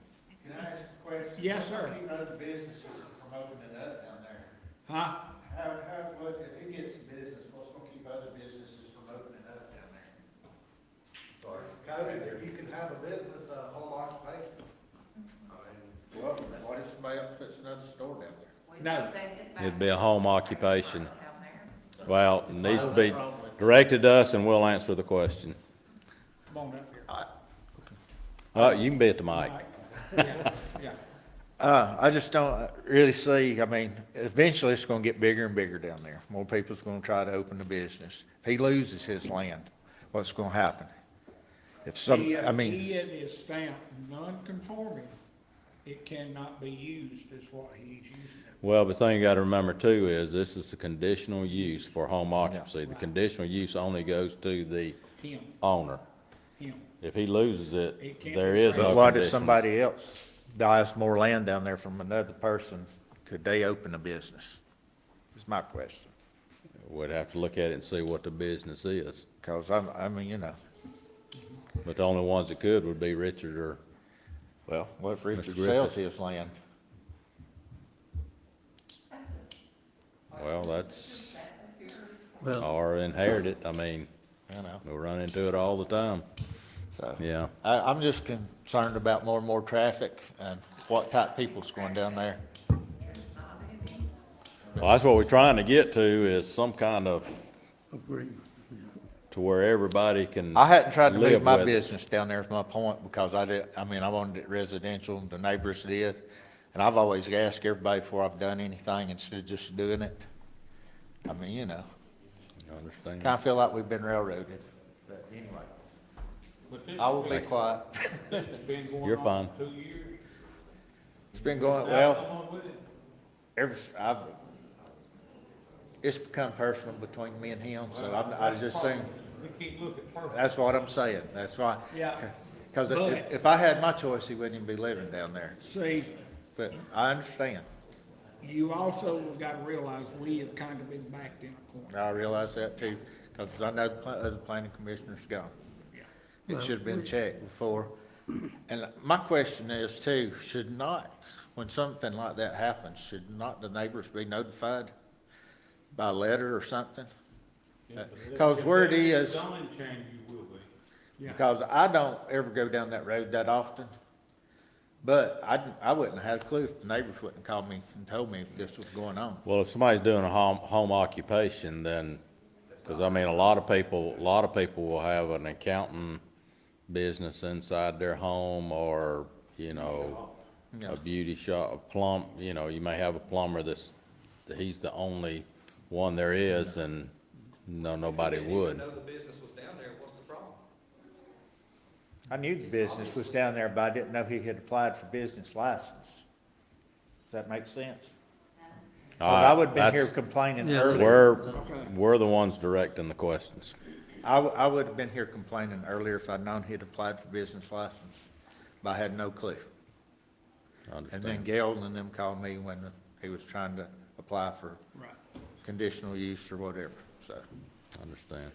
I ask a question? Yes, sir. What keep other businesses from opening up down there? Huh? If he gets business, what's gonna keep other businesses from opening up down there? So it's coded that you can have a business, home occupation. Well, what if somebody else puts another store down there? No. It'd be a home occupation. Well, it needs to be directed to us and we'll answer the question. Come on up here. You can be at the mic. Mike. Yeah, yeah. I just don't really see, I mean, eventually it's gonna get bigger and bigger down there. More people's gonna try to open a business. If he loses his land, what's gonna happen? If some, I mean, It is stamped non-conforming. It cannot be used as what he's using it. Well, the thing you gotta remember too is this is a conditional use for home occupancy. The conditional use only goes to the Him, owner. him. If he loses It it, can't there be is no but what if condition. somebody else buys more land down there from another person? Could they open a business? Is my question. We'd have to look at it and see what the business is. Cause I mean, you know, But the only ones that could would be Richard or, well, what if Richard Griffith. sells his land? well, that's, Well, or inherit it. I mean, You know, we run into it all the time. so. Yeah. I'm just concerned about more and more traffic and what type of people's going down there. Well, that's what we're trying to get to is some kind of, agreement. to where everybody can I hadn't tried to live move my with it. business down there is my point, because I mean, I wanted it residential, the neighbors did. And I've always asked everybody before I've done anything instead of just doing it. I mean, you know, I understand. kinda feel like we've been railroaded, but anyway. I will be quiet. You're fine. It's been going, well, it's become personal between me and him, so I just think, that's what I'm saying, that's why. Yeah. Cause But- if I had my choice, he wouldn't even be living down there, See, but I understand. you also got to realize we have kind of been backed in a corner. I realize that too, cause I know other planning commissioners gone. Yeah. It should have been checked before. And my question is too, should not, when something like that happens, should not the neighbors be notified by letter or something? Cause where it is, Yeah. because I don't ever go down that road that often, but I wouldn't have had a clue if the neighbors wouldn't have called me and told me if this was going on. Well, if somebody's doing a home occupation, then, because I mean, a lot of people will have an accounting business inside their home or, you know, Yeah. a beauty shop, you may have a plumber he's the only one there is and nobody would. know the business was down there, what's the problem? I knew the business was down there, but I didn't know he had applied for business license. Does that make sense? 'Cause I would've been here complaining Yeah, earlier. We're the ones directing the questions. I would have been here complaining earlier if I'd known he'd applied for business license, but I had no clue. I And then understand. Gerald and them called me when he was trying to apply for conditional use or whatever, so. I understand.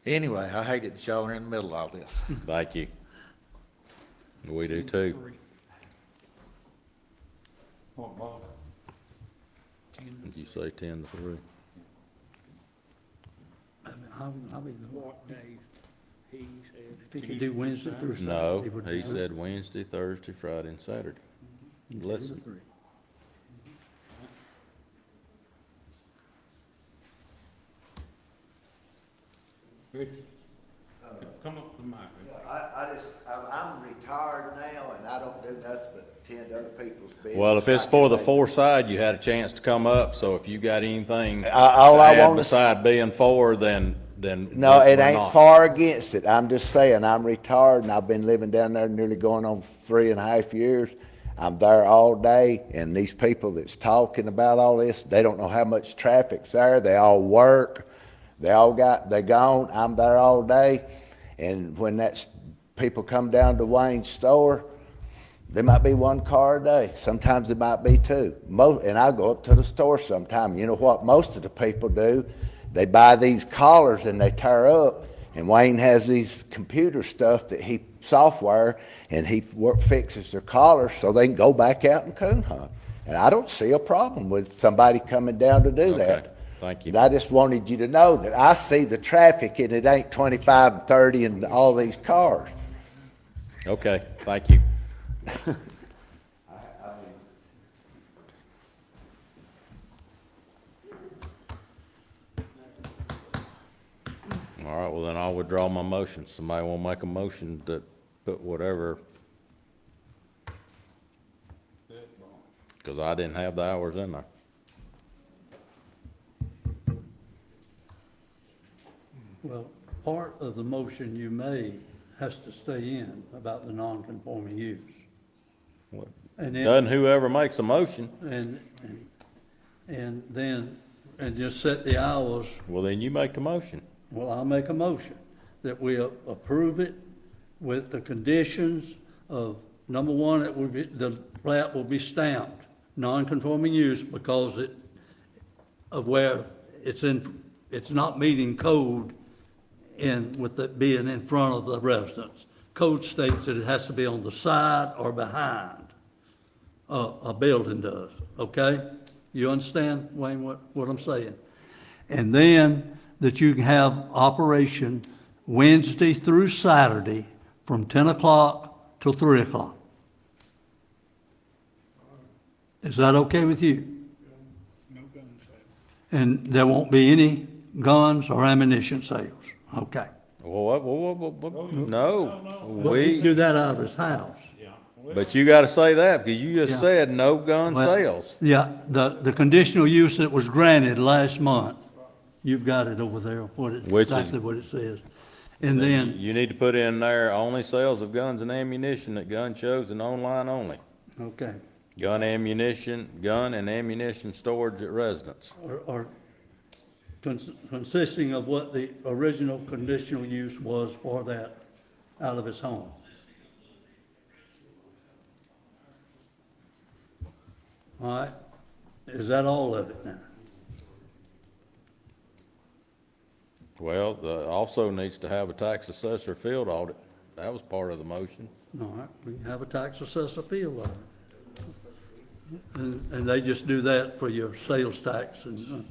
Anyway, I hated that y'all are in the middle of all this. Thank you. We do too. Did you say 10 to 3? I'll be the one. What day he said. If he could do Wednesday through Saturday. No, would he do it. said Wednesday, Thursday, Friday, and Saturday. Listen. Come up to the mic. I'm retired now, and I don't do nothing but tend to other people's business. Well, if it's for the for side, you had a chance to come up, so if you got anything to All I add wanna beside being for, then No, it we're ain't not. far against it. I'm just saying, I'm retired, and I've been living down there nearly going on 3.5 years. I'm there all day, and these people that's talking about all this, they don't know how much traffic's there. They all work. They gone. I'm there all day. And when people come down to Wayne's store, there might be one car a day. Sometimes it might be two. And I go up to the store sometime. You know what most of the people do? They buy these collars and they tear up. And Wayne has these computer stuff software, and he fixes their collars so they can go back out and coon hunt. And I don't see a problem with somebody coming down to do that. Thank you. And I just wanted you to know that I see the traffic, and it ain't 25 and 30 and all these cars. Okay, thank you. All right, well, then I'll withdraw my motion. Somebody want to make a motion that put whatever, because I didn't have the hours in there. Well, part of the motion you made has to stay in about the non-conforming use. What? And then- Doesn't whoever makes a motion? And then just set the hours. Well, then you make the motion. Well, I'll make a motion that we approve it with the conditions of, number one, the plat will be stamped, non-conforming use, because of where it's not meeting code with it being in front of the residence. Code states that it has to be on the side or behind a building does, okay? You understand, Wayne, what I'm saying? And then that you can have operation Wednesday through Saturday from 10 o'clock till 3 o'clock. Is that okay with you? No gun sale. And there won't be any guns or ammunition sales, okay? No, We do that out of his house. but you gotta say that, because you just Yeah. said no gun Well, sales. Yeah, the conditional use that was granted last month, you've got it over there, Which is- exactly what it says. And then, You need to put in there only sales of guns and ammunition at gun shows and online only. okay, Gun and ammunition storage at residence. or consisting of what the original conditional use was for that out of his home. All right, is that all of it now? Well, also needs to have a tax assessor field audit. That was part of the motion. All right, we can have a tax assessor field on it. And they just do that for your sales tax and,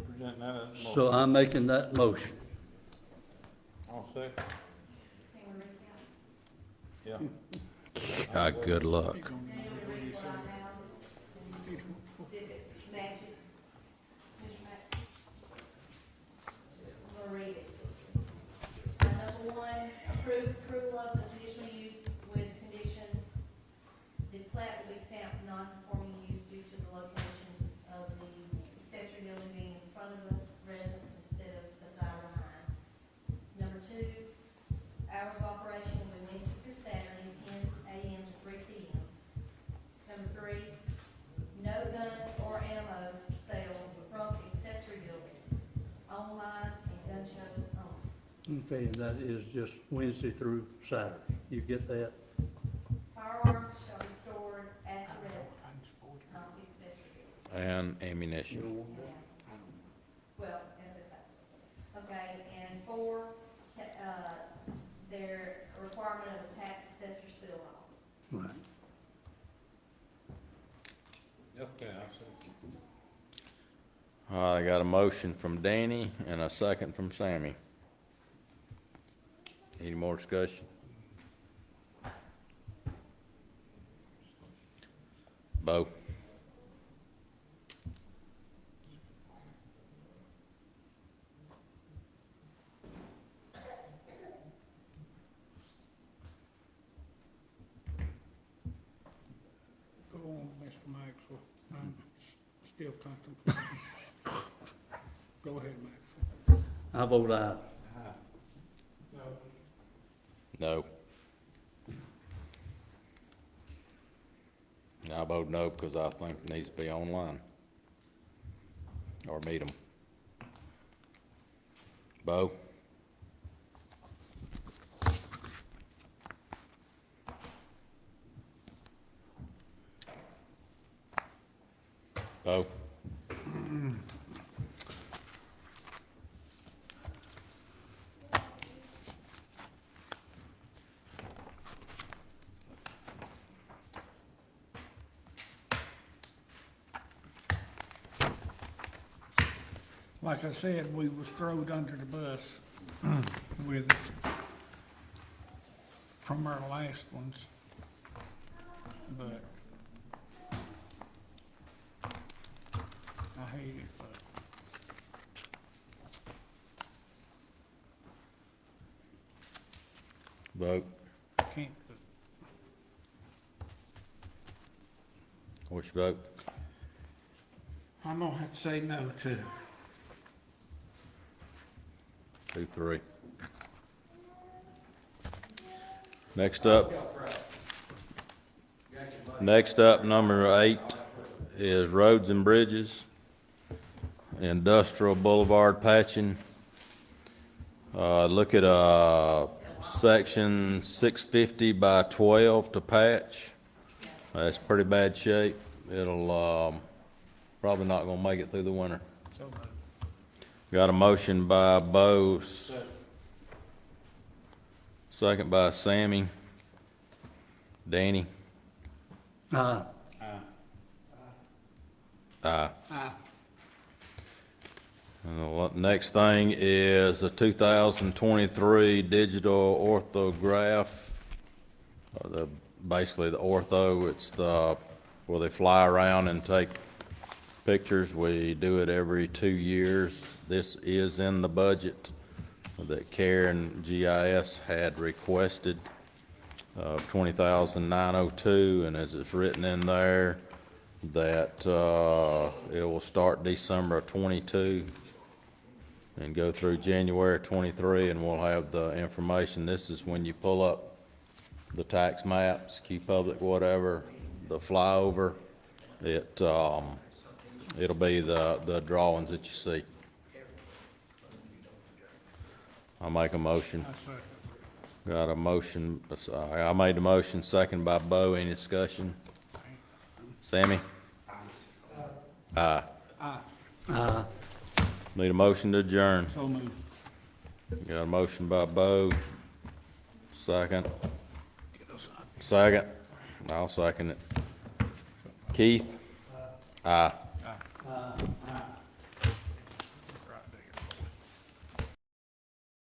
Present that as a motion. so I'm making that motion. I'll second. Yeah. Good luck. Exhibit matches. Mr. Matt. I'm gonna read it. Number one, approval of the conditional use with conditions. The plat will be stamped non-conforming use due to the location of the accessory Hours of operation will be Wednesday through Saturday, 10 a.m. to 3 p.m. Number 3, no guns or ammo sales from accessory building, online and gun shows only. Okay, and that is just Wednesday through Saturday. You get that? Firearms shall be stored at the residence, not the accessory building. And ammunition. Well, if that's, okay, and 4, their requirement of a tax assessor's bill off. Right. Okay, I see. All right, I got a motion from Danny and a second from Sammy. Any more discussion? Bo? Go on, Mr. Maxwell. I'm still contemplating. Go ahead, Maxwell. I vote aye. No. I vote no because I think it needs to be online. Or meet them. Bo? Bo? Like I said, we was thrown under the bus with it from our last ones. But I hate it, but Vote. can't, What's your vote? I'm gonna have to say no to. 2-3. Next up, number 8 is roads and bridges, industrial boulevard patching. Look at, section 650 by 12 to patch. That's pretty bad shape. It'll, probably not gonna make it through the winter. Got a motion by Bo, second by Sammy. Danny? Aye. Aye. Aye. And the next thing is the 2023 digital orthograph. Basically the ortho, it's where they fly around and take pictures. We do it every 2 years. This is in the budget that Karen GIS had requested of $20,902, and as it's written in there, that it will start December of 22 and go through January 23, and we'll have the information. This is when you pull up the tax maps, Key Public, whatever, the flyover, it'll be the drawings that you see. I'll make a motion. Got a motion, I made the motion, second by Bo. Any discussion? Sammy? Aye. Aye. Need a motion to adjourn. So moved. Got a motion by Bo, second. Second. I'll second it. Keith? Aye.